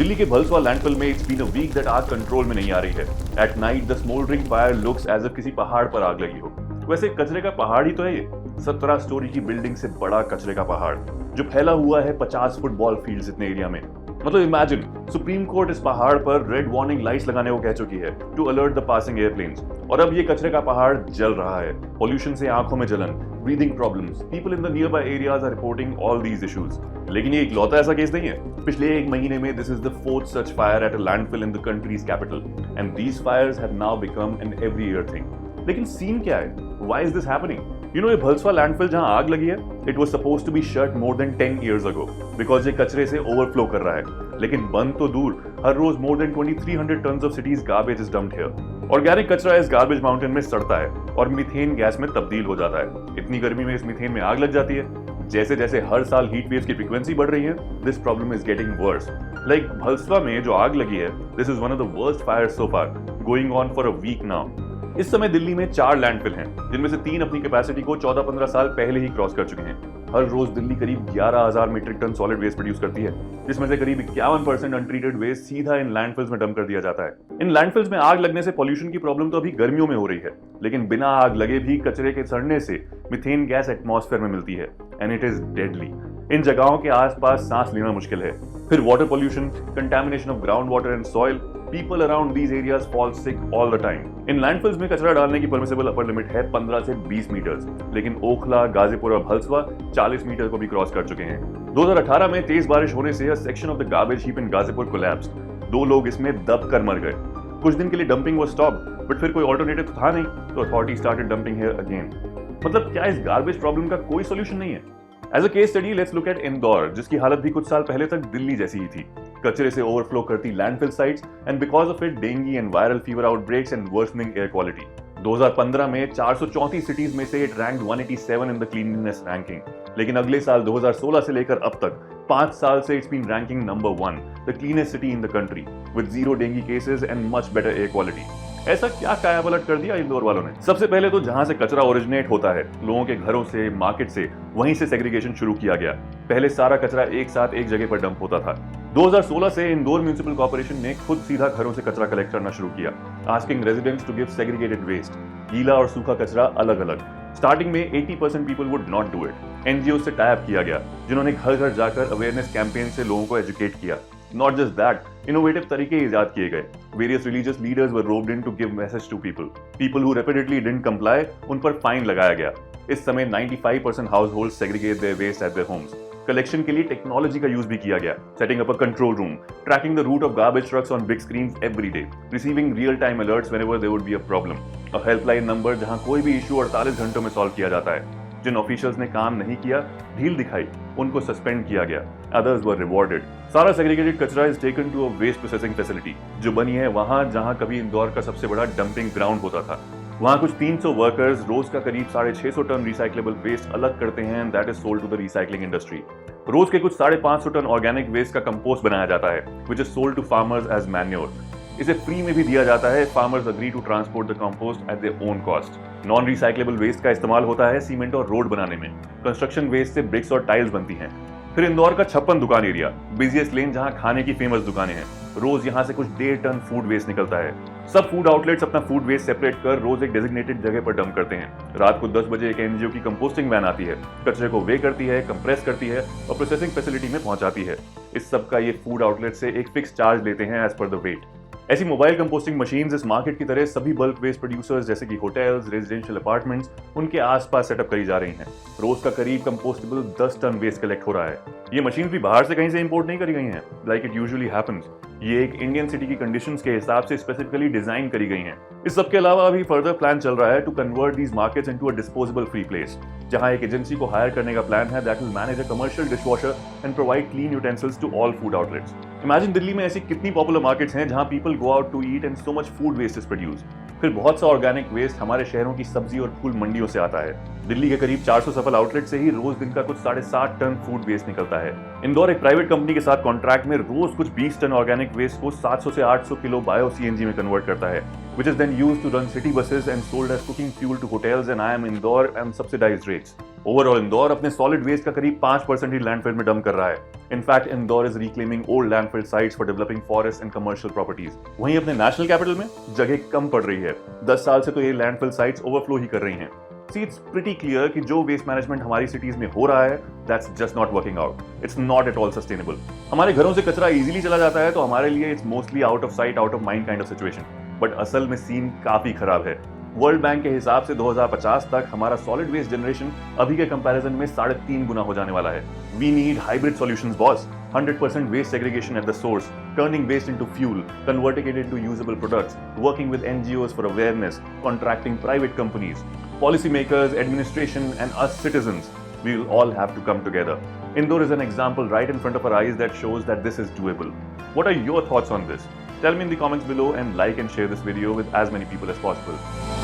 दिल्ली के भलसवा लैंडफिल में it's been a week that आग कंट्रोल में नहीं आ रही है। At night the smouldering fire looks as if किसी पहाड़ पर आग लगी हो। वैसे कचरे का पहाड़ ही तो है ये, 17 स्टोरी की बिल्डिंग से बड़ा कचरे का पहाड़ जो फैला हुआ है 50 फुटबॉल फील्ड जितने एरिया में। मतलब इमेजिन, सुप्रीम कोर्ट इस पहाड़ पर रेड वार्निंग लाइट्स लगाने को कह चुकी है to alert the passing airplanes, और अब ये कचरे का पहाड़ जल रहा है। पॉल्यूशन से आंखों में जलन, breathing problems, people in the nearby areas are reporting all these issues. लेकिन ये इकलौता ऐसा केस नहीं है। पिछले एक महीने में this is the fourth such fire at a landfill in the country's capital, and these fires have now become an every year thing. लेकिन सीन क्या है? Why is this happening? You know, ये भलसवा लैंडफिल जहां आग लगी है, it was supposed to be shut more than 10 years ago because ये कचरे से ओवरफ्लो कर रहा है। लेकिन बंद तो दूर, हर रोज more than 2300 tons of cities garbage is dumped here. Organic कचरा इस गार्बेज माउंटेन में सड़ता है और मीथेन गैस में तब्दील हो जाता है। इतनी गर्मी में इस मीथेन में आग लग जाती है। जैसे जैसे हर साल हीट वेव्स की फ्रीक्वेंसी बढ़ रही है, this problem is getting worse. Like Bhalswa में जो आग लगी है, this is one of the worst fires so far, going on for a week now. इस समय दिल्ली में 4 लैंडफिल हैं, जिनमें से 3 अपनी कैपेसिटी को 14-15 साल पहले ही क्रॉस कर चुके हैं। हर रोज दिल्ली करीब 11,000 metric tonne solid waste produce करती है, जिसमें से करीब 51% अनट्रीटेड वेस्ट सीधा इन लैंडफिल्स में डंप कर दिया जाता है। इन लैंडफिल्स में आग लगने से पॉल्यूशन की प्रॉब्लम तो अभी गर्मियों में हो रही है, लेकिन बिना आग लगे भी कचरे के सड़ने से मीथेन गैस एटमॉस्फेयर में मिलती है, एंड इट इज डेडली। इन जगहों के आसपास सांस लेना मुश्किल है। फिर water pollution, contamination of ground water and soil, people around these areas fall sick all the time. In landfills में कचरा डालने की परमिसिबल अपर लिमिट है 15 से 20 मीटर्स, लेकिन ओखला, गाजीपुर और भलसवा 40 मीटर को भी क्रॉस कर चुके हैं। 2018 में तेज बारिश होने से section of the garbage heap in Ghazipur collapsed. 2 लोग इसमें दब कर मर गए। कुछ दिन के लिए डंपिंग वाज स्टॉप्ड, बट फिर कोई ऑल्टरनेटिव तो था नहीं, तो authority started dumping here again. मतलब क्या इस गार्बेज प्रॉब्लम का कोई सॉल्यूशन नहीं है? As a case study let's look at Indore, जिसकी हालत भी कुछ साल पहले तक दिल्ली जैसी ही थी। कचरे से ओवरफ्लो करती landfill sites, and because of it dengue and viral fever outbreaks and worsening air quality. 2015 में 434 सिटीज में से it ranked 187 in the cleanliness ranking, लेकिन अगले साल 2016 से लेकर अब तक 5 साल से it's been ranking number 1, the cleanest city in the country with 0 dengue cases and much better air quality. ऐसा क्या कायापलट कर दिया इंदौर वालों ने? सबसे पहले तो जहां से कचरा ओरिजिनेट होता है, लोगों के घरों से, मार्केट से, वहीं से सेग्रीगेशन शुरू किया गया। पहले सारा कचरा एक साथ एक जगह पर डंप होता था। 2016 से इंदौर म्युनिसिपल कॉर्पोरेशन ने खुद सीधा घरों से कचरा कलेक्ट करना शुरू किया, asking residents to give segregated waste, गीला और सूखा कचरा अलग अलग। स्टार्टिंग में 80% people would not do it. NGO से टाई अप किया गया, जिन्होंने घर घर जाकर अवेयरनेस कैंपेन से लोगों को एजुकेट किया। Not just that, innovative तरीके इजाद किए गए। Various religious leaders were roped in to give message to people. People who repeatedly didn't comply, उन पर फाइन लगाया गया। इस समय 95% households segregate their waste at their homes. Collection के लिए टेक्नोलॉजी का यूज भी किया गया, setting up a control room, tracking the route of garbage trucks on big screens every day, receiving real-time alerts whenever there would be a problem, a helpline number जहां कोई भी issue 48 घंटों में solve किया जाता है। जिन ऑफिशियल्स ने काम नहीं किया, ढील दिखाई, उनको सस्पेंड किया गया, अदर्स वर रिवॉर्डेड। सारा सेग्रीगेटेड कचरा is taken to a waste processing facility, जो बनी है वहां जहां कभी इंदौर का सबसे बड़ा डंपिंग ग्राउंड होता था। वहां कुछ 300 वर्कर्स रोज का करीब 650 टन रिसाइक्लेबल वेस्ट अलग करते हैं, and that is sold to the recycling industry. रोज के कुछ 550 टन ऑर्गेनिक वेस्ट का कंपोस्ट बनाया जाता है, which is sold to farmers as manure. इसे फ्री में भी दिया जाता है। Farmers agree to transport the compost at their own cost. Non recyclable waste का इस्तेमाल होता है सीमेंट और रोड बनाने में। कंस्ट्रक्शन वेस्ट से ब्रिक्स और टाइल्स बनती हैं। फिर इंदौर का 56 दुकान एरिया, बिजिएस्ट लेन जहां खाने की फेमस दुकानें हैं। रोज यहां से कुछ 1.5 टन फूड वेस्ट निकलता है। सब फूड आउटलेट्स अपना फूड वेस्ट सेपरेट कर रोज एक डेजिग्नेटेड जगह पर डंप करते हैं। रात को 10 बजे एक एनजीओ की कंपोस्टिंग वैन आती है, कचरे को वे करती है, कंप्रेस करती है और प्रोसेसिंग फैसिलिटी में पहुंचाती है। इस सब का ये फूड आउटलेट से एक फिक्स चार्ज लेते हैं एज पर द वेट। ऐसी मोबाइल कंपोस्टिंग मशीन्स इस मार्केट की तरह सभी बल्क वेस्ट प्रोड्यूसर्स जैसे कि होटल्स, रेजिडेंशियल अपार्टमेंट्स, उनके आसपास सेटअप करी जा रही हैं। रोज का करीब कंपोस्टेबल 10 टन वेस्ट कलेक्ट हो रहा है। ये मशीन भी बाहर से कहीं से इंपोर्ट नहीं करी गई हैं, लाइक इट यूजुअली हैपेंस। ये एक इंडियन सिटी की कंडीशंस के हिसाब से स्पेसिफिकली डिजाइन करी गई हैं। इस सब के अलावा अभी फर्दर प्लान चल रहा है to convert these markets into a disposable free place, जहां एक एजेंसी को हायर करने का प्लान है that will manage a commercial dishwasher and provide clean utensils to all food outlets. Imagine Delhi में ऐसी कितनी पॉपुलर मार्केट्स हैं जहां people go out to eat and so much food waste is produced. फिर बहुत सा ऑर्गेनिक वेस्ट हमारे शहरों की सब्जी और फूल मंडियों से आता है। दिल्ली के करीब 400 सफल आउटलेट से ही रोज दिन का कुछ 7.5 टन फूड वेस्ट निकलता है। इंदौर एक प्राइवेट कंपनी के साथ कॉन्ट्रैक्ट में रोज कुछ 20 टन ऑर्गेनिक वेस्ट को 700 से 800 किलो बायो सीएनजी में कन्वर्ट करता है। which is then used to run city buses and sold as cooking fuel to hotels and IIM Indore and subsidized rates. Overall, Indore अपने solid waste का करीब 5% ही landfill में dump कर रहा है. In fact, Indore is reclaiming old landfill sites for developing forests and commercial properties. वहीं अपने national capital में जगह कम पड़ रही है. 10 साल से तो ये landfill sites overflow ही कर रही हैं. See, it's pretty clear कि जो waste management हमारी cities में हो रहा है, that's just not working out. It's not at all sustainable. हमारे घरों से कचरा easily चला जाता है तो हमारे लिए it's mostly out of sight, out of mind kind of situation. But असल में सीन काफी खराब है. वर्ल्ड बैंक के हिसाब से 2050 तक हमारा सॉलिड वेस्ट जनरेशन अभी के कंपैरिजन में 3.5 गुना हो जाने वाला है. We need hybrid solutions boss. 100% waste segregation at the source, turning waste into fuel, converting it into usable products, working with NGOs for awareness, contracting private companies, policymakers, administration, and us citizens. We will all have to come together. Indore is an example right in front of our eyes that shows that this is doable. What are your thoughts on this? Tell me in the comments below and like and share this video with as many people as possible.